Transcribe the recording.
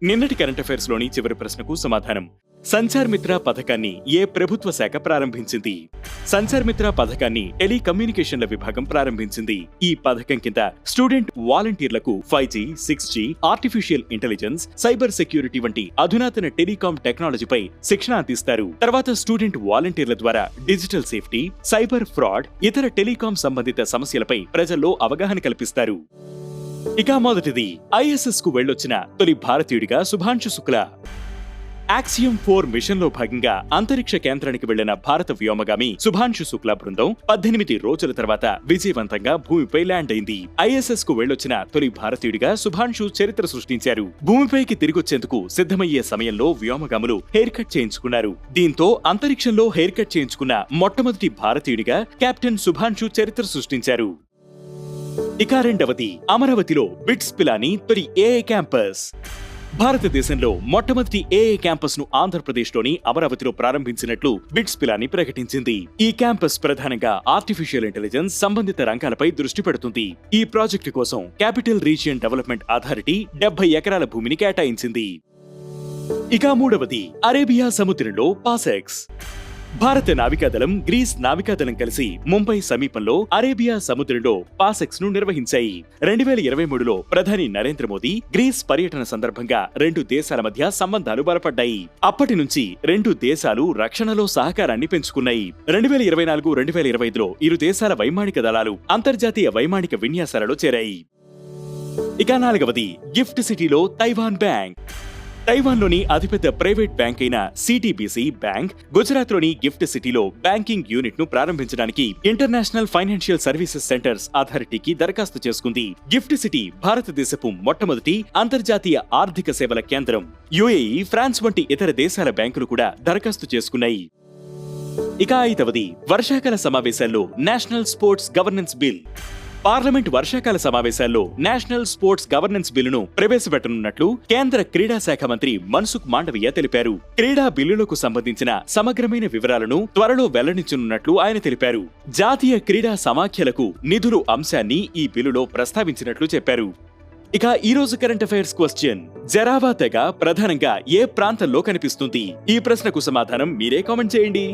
నిన్నటి current affairs లోని చివరి ప్రశ్నకు సమాధానం. సంచార్ మిత్ర పథకాన్ని ఏ ప్రభుత్వ శాఖ ప్రారంభించింది? సంచార్ మిత్ర పథకాన్ని టెలికమ్యూనికేషన్ల విభాగం ప్రారంభించింది. ఈ పథకం కింద స్టూడెంట్ వాలంటీర్లకు 5G, 6G, artificial intelligence, cyber security వంటి అధునాతన టెలికాం టెక్నాలజీపై శిక్షణ అందిస్తారు. తర్వాత స్టూడెంట్ వాలంటీర్ల ద్వారా డిజిటల్ సేఫ్టీ, సైబర్ ఫ్రాడ్, ఇతర టెలికాం సంబంధిత సమస్యలపై ప్రజల్లో అవగాహన కల్పిస్తారు. ఇక మొదటిది, ISS కు వెళ్లొచ్చిన తొలి భారతీయుడిగా శుభాంశు శుక్లా. యాక్సియం 4 మిషన్ లో భాగంగా అంతరిక్ష కేంద్రానికి వెళ్లిన భారత వ్యోమగామి శుభాంశు శుక్లా బృందం 18 రోజుల తర్వాత విజయవంతంగా భూమిపై ల్యాండ్ అయింది. ISS కు వెళ్లొచ్చిన తొలి భారతీయుడిగా శుభాంశు చరిత్ర సృష్టించారు. భూమిపైకి తిరిగొచ్చేందుకు సిద్ధమయ్యే సమయంలో వ్యోమగాములు హెయిర్ కట్ చేయించుకున్నారు. దీంతో అంతరిక్షంలో హెయిర్ కట్ చేయించుకున్న మొట్టమొదటి భారతీయుడిగా కెప్టెన్ శుభాంశు చరిత్ర సృష్టించారు. ఇక రెండవది, అమరావతిలో బిట్స్ పిలానీ తొలి AI క్యాంపస్. భారతదేశంలో మొట్టమొదటి AI క్యాంపస్ ను ఆంధ్రప్రదేశ్లోని అమరావతిలో ప్రారంభించినట్లు బిట్స్ పిలానీ ప్రకటించింది. ఈ క్యాంపస్ ప్రధానంగా ఆర్టిఫిషియల్ ఇంటెలిజెన్స్ సంబంధిత రంగాలపై దృష్టి పెడుతుంది. ఈ ప్రాజెక్టు కోసం క్యాపిటల్ రీజియన్ డెవలప్మెంట్ అథారిటీ 70 ఎకరాల భూమిని కేటాయించింది. ఇక మూడవది, అరేబియా సముద్రంలో పాసెక్స్. భారత నావికాదళం, గ్రీస్ నావికాదళం కలిసి ముంబై సమీపంలో అరేబియా సముద్రంలో పాసెక్స్ ను నిర్వహించాయి. 2023లో ప్రధాని నరేంద్ర మోదీ గ్రీస్ పర్యటన సందర్భంగా రెండు దేశాల మధ్య సంబంధాలు బలపడ్డాయి. అప్పటి నుంచి రెండు దేశాలు రక్షణలో సహకారాన్ని పెంచుకున్నాయి. 2024-2025లో ఇరు దేశాల వైమానిక దళాలు అంతర్జాతీయ వైమానిక విన్యాసాలలో చేరాయి. ఇక నాలుగవది, గిఫ్ట్ సిటీలో తైవాన్ బ్యాంక్. తైవాన్లోని అతిపెద్ద ప్రైవేట్ బ్యాంక్ అయిన CTBC బ్యాంక్ గుజరాత్లోని గిఫ్ట్ సిటీలో బ్యాంకింగ్ యూనిట్ ను ప్రారంభించడానికి ఇంటర్నేషనల్ ఫైనాన్షియల్ సర్వీసెస్ సెంటర్స్ అథారిటీకి దరఖాస్తు చేసుకుంది. గిఫ్ట్ సిటీ భారతదేశపు మొట్టమొదటి అంతర్జాతీయ ఆర్థిక సేవల కేంద్రం. UAE, ఫ్రాన్స్ వంటి ఇతర దేశాల బ్యాంకులు కూడా దరఖాస్తు చేసుకున్నాయి. ఇక ఐదవది, వర్షాకాల సమావేశాల్లో national sports governance bill. Parliament వర్షాకాల సమావేశాల్లో నేషనల్ స్పోర్ట్స్ గవర్నెన్స్ బిల్లును ప్రవేశపెట్టనున్నట్లు కేంద్ర క్రీడా శాఖ మంత్రి మన్సుఖ్ మాండవీయ తెలిపారు. క్రీడా బిల్లులకు సంబంధించిన సమగ్రమైన వివరాలను త్వరలో వెల్లడించనున్నట్లు ఆయన తెలిపారు. జాతీయ క్రీడా సమాఖ్యలకు నిధులు అంశాన్ని ఈ బిల్లులో ప్రస్తావించినట్లు చెప్పారు. ఇక ఈ రోజు కరెంట్ అఫైర్స్ క్వశ్చన్, జరావా తెగ ప్రధానంగా ఏ ప్రాంతంలో కనిపిస్తుంది? ఈ ప్రశ్నకు సమాధానం మీరే కామెంట్ చేయండి.